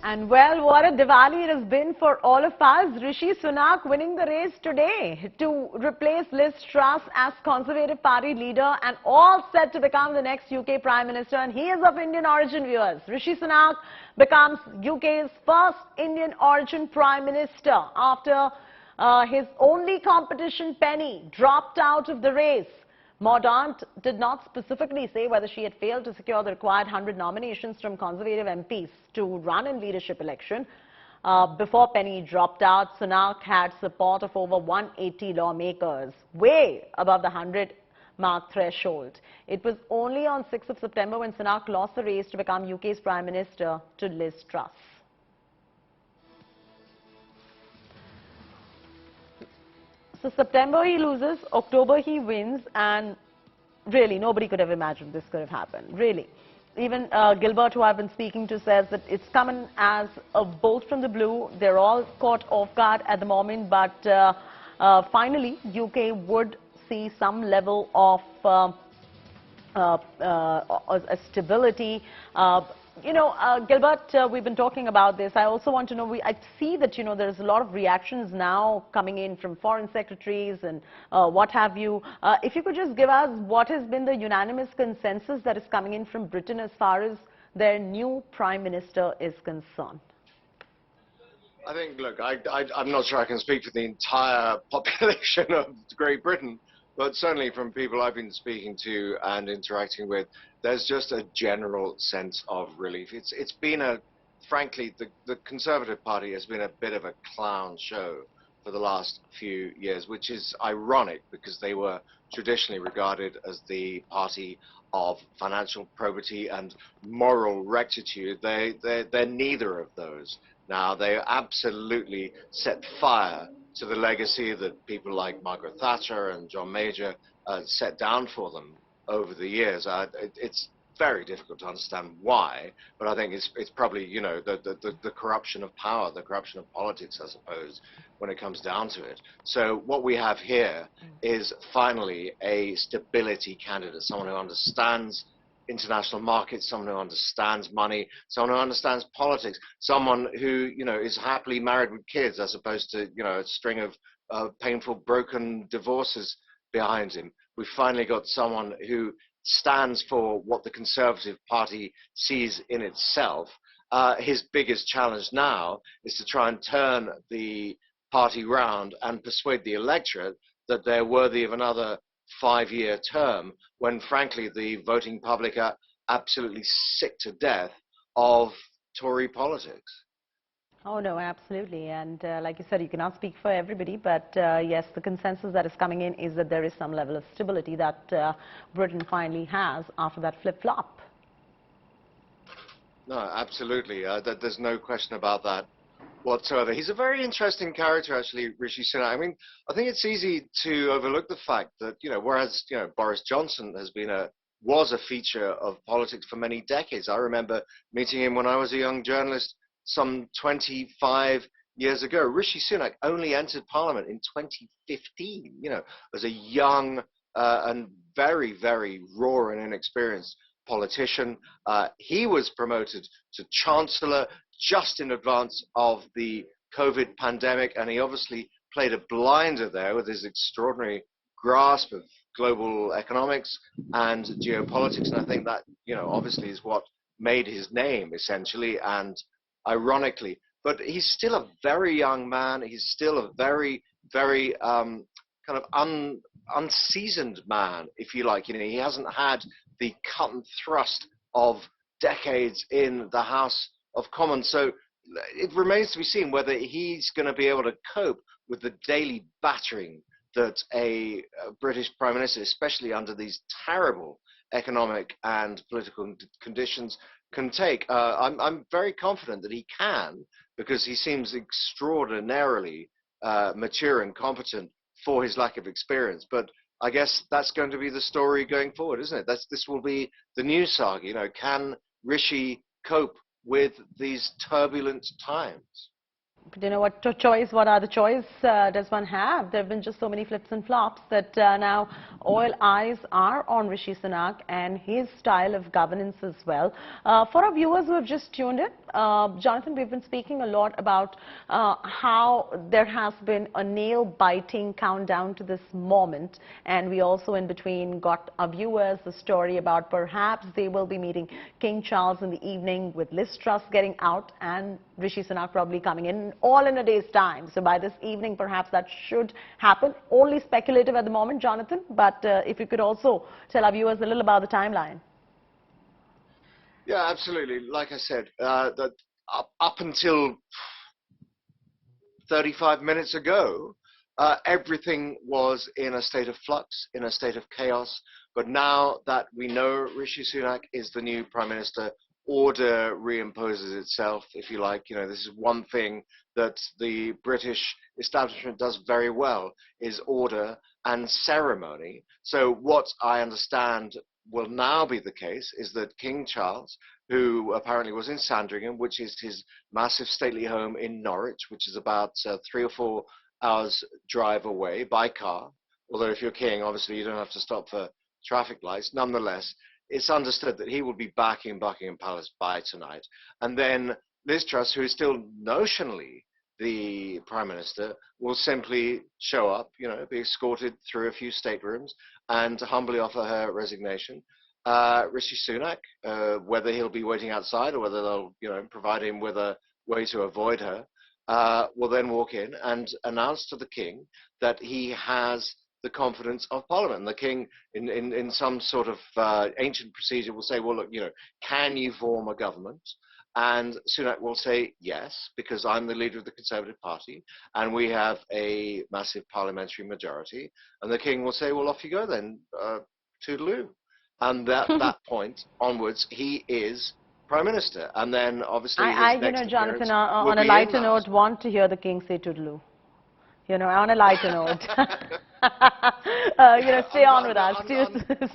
And well, what a Diwali it has been for all of us. Rishi Sunak winning the race today to replace Liz Truss as Conservative Party leader and all set to become the next UK Prime Minister. And he is of Indian origin, viewers. Rishi Sunak becomes UK's first Indian origin Prime Minister after his only competition, Penny, dropped out of the race. Mordaunt did not specifically say whether she had failed to secure the required 100 nominations from Conservative MPs to run in leadership election. Before Penny dropped out, Sunak had support of over 180 lawmakers, way above the 100 mark threshold. It was only on 6th of September when Sunak lost the race to become UK's Prime Minister to Liz Truss. So September he loses, October he wins, and really nobody could have imagined this could have happened, really. Even Gilbert, who I've been speaking to, says that it's coming as a bolt from the blue. They're all caught off guard at the moment, but finally UK would see some level of a stability. Gilbert, we've been talking about this. I also want to know, I see that, there's a lot of reactions now coming in from foreign secretaries and what have you. If you could just give us what has been the unanimous consensus that is coming in from Britain as far as their new Prime Minister is concerned. I think, look, I'm not sure I can speak for the entire population of Great Britain, but certainly from people I've been speaking to and interacting with, there's just a general sense of relief. It's been frankly, the Conservative Party has been a bit of a clown show for the last few years, which is ironic because they were traditionally regarded as the party of financial probity and moral rectitude. They're neither of those now. They absolutely set fire to the legacy that people like Margaret Thatcher and John Major set down for them over the years. It's very difficult to understand why, but I think it's probably, the corruption of power, the corruption of politics, I suppose, when it comes down to it. So what we have here is finally a stability candidate, someone who understands international markets, someone who understands money, someone who understands politics, someone who, is happily married with kids as opposed to, a string of painful, broken divorces behind him. We've finally got someone who stands for what the Conservative Party sees in itself. His biggest challenge now is to try and turn the party round and persuade the electorate that they're worthy of another 5-year term, when frankly the voting public are absolutely sick to death of Tory politics. Oh no, absolutely. And like you said, you cannot speak for everybody, but yes, the consensus that is coming in is that there is some level of stability that Britain finally has after that flip-flop. No, absolutely. There's no question about that whatsoever. He's a very interesting character, actually, Rishi Sunak. I mean, I think it's easy to overlook the fact that, whereas, Boris Johnson was a feature of politics for many decades. I remember meeting him when I was a young journalist some 25 years ago. Rishi Sunak only entered Parliament in 2015, as a young and very, very raw and inexperienced politician. He was promoted to Chancellor just in advance of the COVID pandemic, and he obviously played a blinder there with his extraordinary grasp of global economics and geopolitics, and I think that, obviously is what made his name, essentially, and ironically. But he's still a very young man. He's still a very, very kind of unseasoned man, if you like. He hasn't had the cut and thrust of decades in the House of Commons. So it remains to be seen whether he's going to be able to cope with the daily battering that a British Prime Minister, especially under these terrible economic and political conditions, can take. I'm very confident that he can, because he seems extraordinarily mature and competent for his lack of experience. But I guess that's going to be the story going forward, isn't it? This will be the new saga. Can Rishi cope with these turbulent times? But you know what choice, what other choice does one have? There have been just so many flips and flops that now all eyes are on Rishi Sunak and his style of governance as well. For our viewers who have just tuned in, Jonathan, we've been speaking a lot about how there has been a nail-biting countdown to this moment, and we also in between got our viewers the story about perhaps they will be meeting King Charles in the evening with Liz Truss getting out and Rishi Sunak probably coming in all in a day's time. So by this evening, perhaps that should happen. Only speculative at the moment, Jonathan, but if you could also tell our viewers a little about the timeline. Yeah, absolutely. Like I said, that up until 35 minutes ago, everything was in a state of flux, in a state of chaos. But now that we know Rishi Sunak is the new Prime Minister, order reimposes itself, if you like. You know, this is one thing that the British establishment does very well, is order and ceremony. So what I understand will now be the case is that King Charles, who apparently was in Sandringham, which is his massive stately home in Norwich, which is about 3 or 4 hours drive away by car, although if you're king, obviously you don't have to stop for traffic lights. Nonetheless, it's understood that he will be back in Buckingham Palace by tonight. And then Liz Truss, who is still notionally the Prime Minister, will simply show up, you know, be escorted through a few staterooms and humbly offer her resignation. Rishi Sunak, whether he'll be waiting outside or whether they'll, you know, provide him with a way to avoid her, will then walk in and announce to the King that he has the confidence of Parliament. And the King, in some sort of ancient procedure, will say, well, look, you know, can you form a government? And Sunak will say, yes, because I'm the leader of the Conservative Party, and we have a massive parliamentary majority. And the King will say, well, off you go then, toodaloo. And at that point onwards, he is Prime Minister. And then, obviously, his You next know, Jonathan, appearance on will a be lighter in note, want to hear the King say toodaloo. You know, on a lighter note. You know, stay on with us.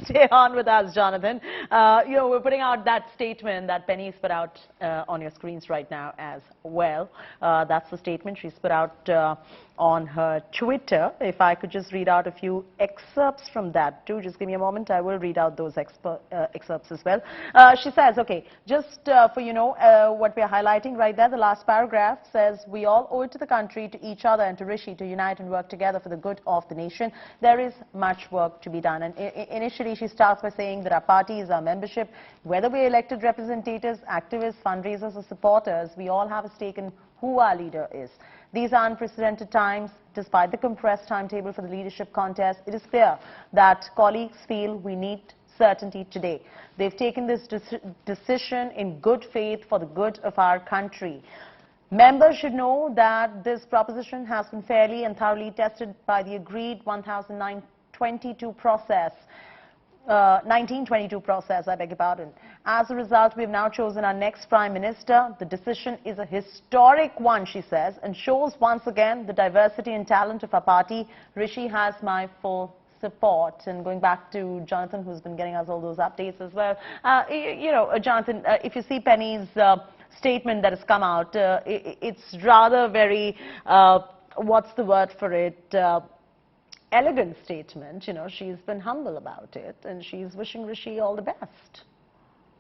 Stay on with us, Jonathan. You know, we're putting out that statement that Penny's put out on your screens right now as well. That's the statement she's put out on her Twitter. If I could just read out a few excerpts from that too. Just give me a moment. I will read out those excerpts as well. She says, okay, just for you know what we're highlighting right there, the last paragraph says, we all owe it to the country, to each other and to Rishi to unite and work together for the good of the nation. There is much work to be done. And initially she starts by saying that our party is our membership. Whether we're elected representatives, activists, fundraisers or supporters, we all have a stake in who our leader is. These are unprecedented times. Despite the compressed timetable for the leadership contest, it is clear that colleagues feel we need certainty today. They've taken this decision in good faith for the good of our country. Members should know that this proposition has been fairly and thoroughly tested by the agreed 1922 process. 1922 process, I beg your pardon. As a result, we have now chosen our next Prime Minister. The decision is a historic one, she says, and shows once again the diversity and talent of our party. Rishi has my full support. And going back to Jonathan, who's been getting us all those updates as well. You know, Jonathan, if you see Penny's statement that has come out, it's rather very, what's the word for it? Elegant statement. You know, she's been humble about it and she's wishing Rishi all the best.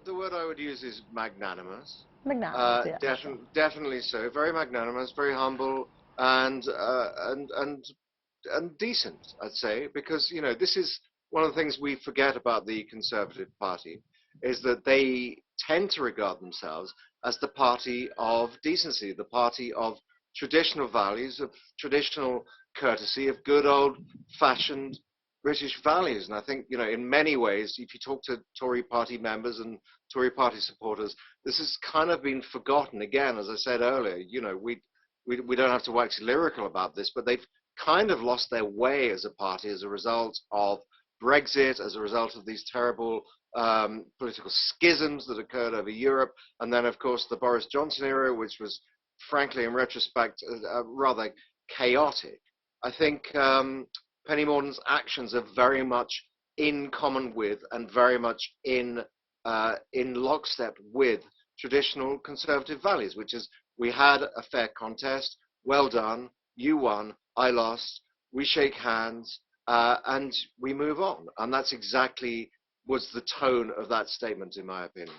The word I would use is magnanimous. Magnanimous, yeah. Definitely so. Very magnanimous, very humble, and decent, I'd say, because, you know, this is one of the things we forget about the Conservative Party, is that they tend to regard themselves as the party of decency, the party of traditional values, of traditional courtesy, of good old-fashioned British values. And I think, you know, in many ways, if you talk to Tory party members and Tory party supporters, this has kind of been forgotten. Again, as I said earlier, you know, we don't have to wax lyrical about this, but they've kind of lost their way as a party as a result of Brexit, as a result of these terrible political schisms that occurred over Europe, and then, of course, the Boris Johnson era, which was, frankly, in retrospect, rather chaotic. I think Penny Mordaunt's actions are very much in common with and very much in lockstep with traditional conservative values, which is we had a fair contest, well done, you won, I lost, we shake hands, and we move on. And that's exactly was the tone of that statement, in my opinion.